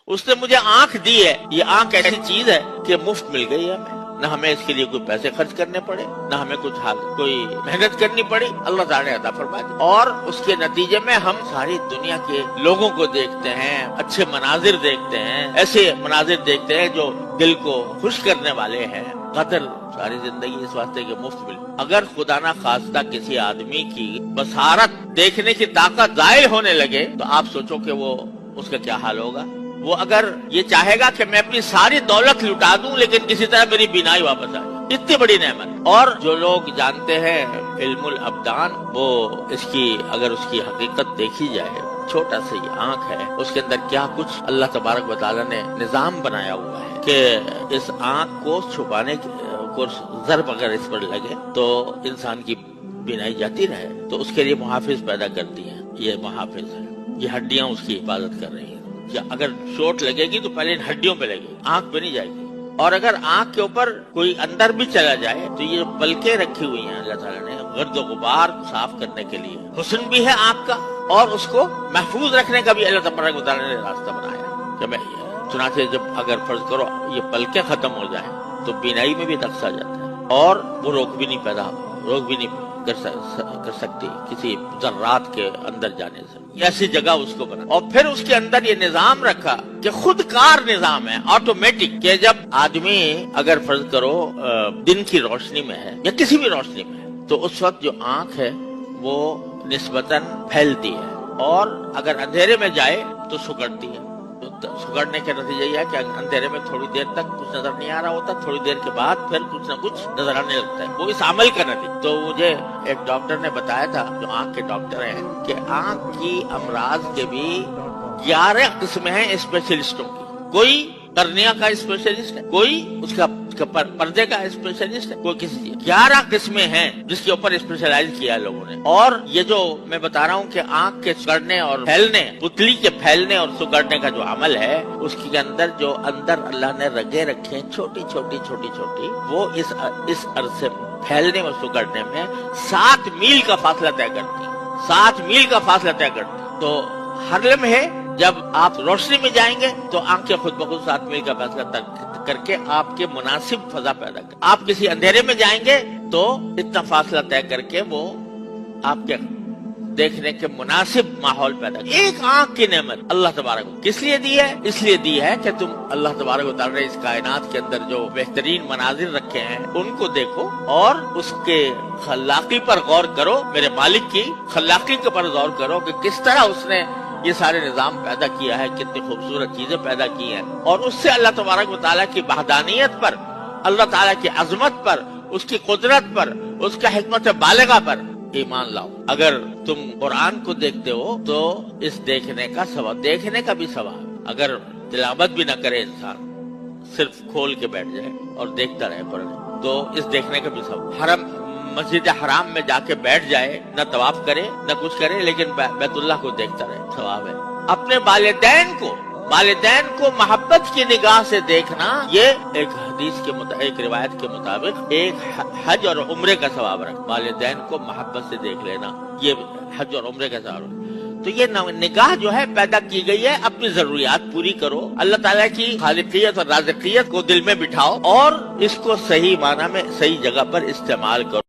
اس نے مجھے آنکھ دی ہے، یہ آنکھ ایسی چیز ہے کہ مفت مل گئی ہے ہمیں، نہ ہمیں اس کے لیے کوئی پیسے خرچ کرنے پڑے، نہ ہمیں کوئی محنت کرنی پڑی، اللہ تعالیٰ نے عطا فرما دی، اور اس کے نتیجے میں ہم ساری دنیا کے لوگوں کو دیکھتے ہیں، اچھے مناظر دیکھتے ہیں، ایسے مناظر دیکھتے ہیں جو دل کو خوش کرنے والے ہیں۔ قدر ساری زندگی اس واسطے کہ مفت مل، اگر خدا نہ خواستہ کسی آدمی کی بصارت دیکھنے کی طاقت زائل ہونے لگے تو آپ سوچو کہ وہ اس کا کیا حال ہوگا۔ وہ اگر یہ چاہے گا کہ میں اپنی ساری دولت لٹا دوں لیکن کسی طرح میری بینائی واپس آئے، اتنی بڑی نعمت۔ اور جو لوگ جانتے ہیں علم الابدان، وہ اگر اس کی حقیقت دیکھی جائے، چھوٹا سا یہ آنکھ ہے، اس کے اندر کیا کچھ اللہ تبارک و تعالیٰ نے نظام بنایا ہوا ہے کہ اس آنکھ کو چھپانے کو ضرب اگر اس پر لگے تو انسان کی بینائی جاتی رہے، تو اس کے لیے محافظ پیدا کرتی ہیں، یہ محافظ ہے، یہ ہڈیاں اس کی حفاظت کر رہی ہیں۔ اگر چوٹ لگے گی تو پہلے ان ہڈیوں پہ لگے گی، آنکھ پہ نہیں جائے گی۔ اور اگر آنکھ کے اوپر کوئی اندر بھی چلا جائے تو یہ پلکیں رکھی ہوئی ہیں اللہ تعالیٰ نے گرد و غبار صاف کرنے کے لیے، حسن بھی ہے آنکھ کا اور اس کو محفوظ رکھنے کا بھی اللہ تبارک و تعالیٰ نے راستہ بنایا کہ میں چنانچہ جب اگر فرض کرو یہ پلکیں ختم ہو جائیں تو بینائی میں بھی نقص آ جاتا ہے، اور وہ روک بھی نہیں کر سکتی کسی ذرات کے اندر جانے سے، ایسی جگہ اس کو بنا۔ اور پھر اس کے اندر یہ نظام رکھا کہ خود کار نظام ہے، آٹومیٹک، کہ جب آدمی اگر فرض کرو دن کی روشنی میں ہے یا کسی بھی روشنی میں ہے تو اس وقت جو آنکھ ہے وہ نسبتاً پھیلتی ہے، اور اگر اندھیرے میں جائے تو سکڑتی ہے۔ سکڑنے کے نتیجہ یہ ہے کہ اندھیرے میں تھوڑی دیر تک کچھ نظر نہیں آ رہا ہوتا، تھوڑی دیر کے بعد پھر کچھ نہ کچھ نظر آنے لگتا ہے، وہ اس عمل کا نتیجہ۔ تو مجھے ایک ڈاکٹر نے بتایا تھا، جو آنکھ کے ڈاکٹر ہیں، کہ آنکھ کی امراض کے بھی 11 قسمیں ہیں اسپیشلسٹوں کی۔ کوئی کرنیا کا اسپیشلسٹ ہے، کوئی اس کا پردے کا اسپیشلسٹ ہے، کوئی کسی چیز۔ 11 قسمیں ہیں جس کے اوپر اسپیشلائز کیا لوگوں نے۔ اور یہ جو میں بتا رہا ہوں کہ آنکھ کے سکڑنے اور پھیلنے، پتلی کے پھیلنے اور سکڑنے کا جو عمل ہے، اس کے اندر جو اللہ نے رگیں رکھے ہیں چھوٹی چھوٹی، وہ اس عرصے پھیلنے اور سکڑنے میں 7 میل کا فاصلہ طے کرتی ہیں، 7 میل کا فاصلہ طے کرتی ہیں۔ تو ہر لمحے جب آپ روشنی میں جائیں گے تو آنکھیں خود بخود 7 میل کا فاصلہ کر کے آپ کے مناسب فضا پیدا کر، آپ کسی اندھیرے میں جائیں گے تو اتنا فاصلہ طے کر کے وہ آپ کے دیکھنے کے مناسب ماحول پیدا کر۔ ایک آنکھ کی نعمت اللہ تبارک کس لیے دی ہے؟ اس لیے دی ہے کہ تم اللہ تبارک و تعالیٰ نے اس کائنات کے اندر جو بہترین مناظر رکھے ہیں ان کو دیکھو اور اس کے خلاقی پر غور کرو، میرے مالک کی خلاقی کے پر غور کرو کہ کس طرح اس نے یہ سارے نظام پیدا کیا ہے، کتنی خوبصورت چیزیں پیدا کی ہیں، اور اس سے اللہ تبارک و تعالیٰ کی وحدانیت پر، اللہ تعالیٰ کی عظمت پر، اس کی قدرت پر، اس کا حکمت بالغہ پر ایمان لاؤ۔ اگر تم قرآن کو دیکھتے ہو تو اس دیکھنے کا ثواب، دیکھنے کا بھی ثواب، اگر تلاوت بھی نہ کرے انسان، صرف کھول کے بیٹھ جائے اور دیکھتا رہے پڑھنے، تو اس دیکھنے کا بھی ثواب۔ مسجد حرام میں جا کے بیٹھ جائے، نہ طواف کرے نہ کچھ کرے لیکن بیت اللہ کو دیکھتا رہے، ثواب ہے۔ اپنے والدین کو محبت کی نگاہ سے دیکھنا، یہ ایک حدیث کے ایک روایت کے مطابق ایک حج اور عمرے کا ثواب رکھ، والدین کو محبت سے دیکھ لینا، یہ حج اور عمرے کا ثواب رکھ۔ تو یہ نگاہ جو ہے پیدا کی گئی ہے، اپنی ضروریات پوری کرو، اللہ تعالیٰ کی خالقیت اور رازقیت کو دل میں بٹھاؤ اور اس کو صحیح معنی میں صحیح جگہ پر استعمال کرو۔